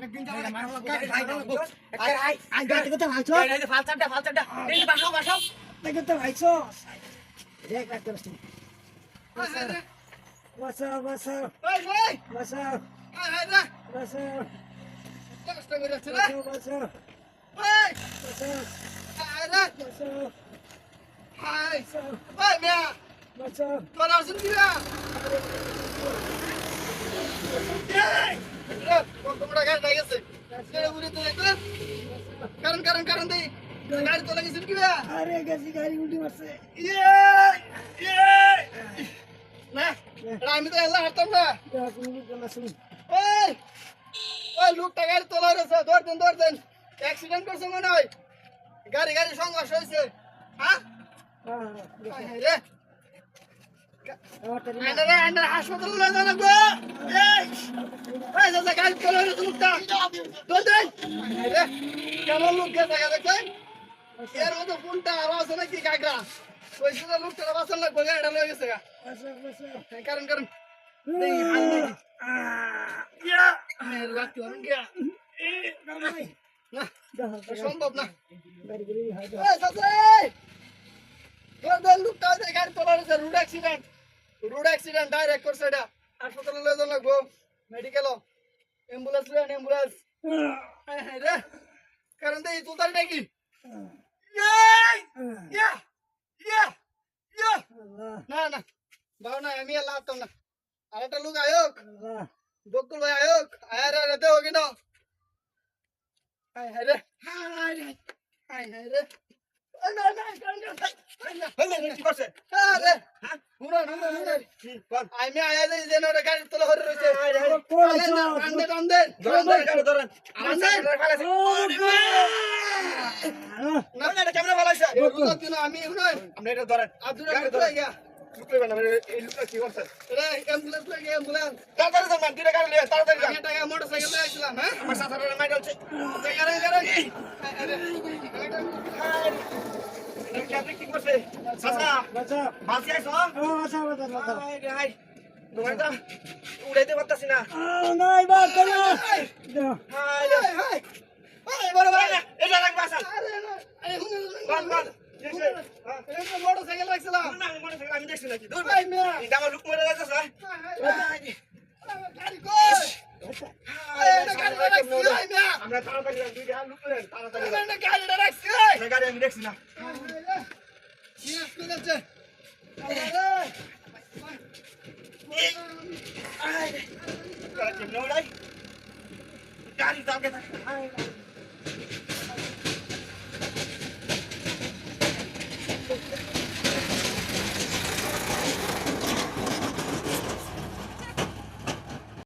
একদিন যাবো আই গাড়ি করতে ভাইছো এই ফালসাটা এই বাসাও দেখো তো ভাইছো দেখ রাখ করছ বাসাও ওই বাসাও রে বাসাও কষ্ট করে চলে বাসাও ওই বাসাও রে বাসাও হাই ওই মিয়া বাসাও তোরা শুন কি না তোমরা গাড়ি লাগে গেছে ছেড়ে উড়ে তো দেখো কারণ দেই গাড়ি তো লাগেছে কি না আরে গেছি গাড়ি উল্টি মারছে না আমি তো এলা হাঁটতাম না ওই লোকটা গাড়ি তোলা রয়েছে ধর দেন অ্যাক্সিডেন্ট করছে মনে হয় গাড়ি সংঘর্ষ হয়েছে হ্যাঁ রে হাসপাতাল লাগবো গাড়ি তোলা রয়েছে লোকটা কেমন লোক গেছে দেখছেন এর মতো ফোনটা আরো আছে নাকি কাকরা ওই সুন্দর লোকটা বাঁচান লাগবে গাড়িটা লয়ে গেছে কারণ সম্ভব না লোকটা গাড়ি তোলা রয়েছে রোড অ্যাক্সিডেন্ট ডাইরেক্ট করছে এটা হাসপাতালে লয়ে যাওয়া লাগবো মেডিকেল অ্যাম্বুলেন্স রে কারণ দেই তুলতারি নাকি না বাবা না আমি এলা আসতাম না আর একটা লোক আয়োক বকুল ভাই আয়োক আয়ার রেতে হোক না হাই রে আমি আয়া যে গাড়ি তোলা হরে রয়েছে ক্যামেরা ভালো আছে আমি আমরা এটা ধরেন মোটরসাইকেল আসছিলাম হ্যাঁ আমার সাথে কি করছে উড়াইতে পারতাছি না মোটরসাইকেল লাগছিলাম আমি দেখছি নাকি আমার লুক মরে যাচ্ছে আমরা তাড়াতাড়ি গাড়ি আমি দেখছি না গাড়ি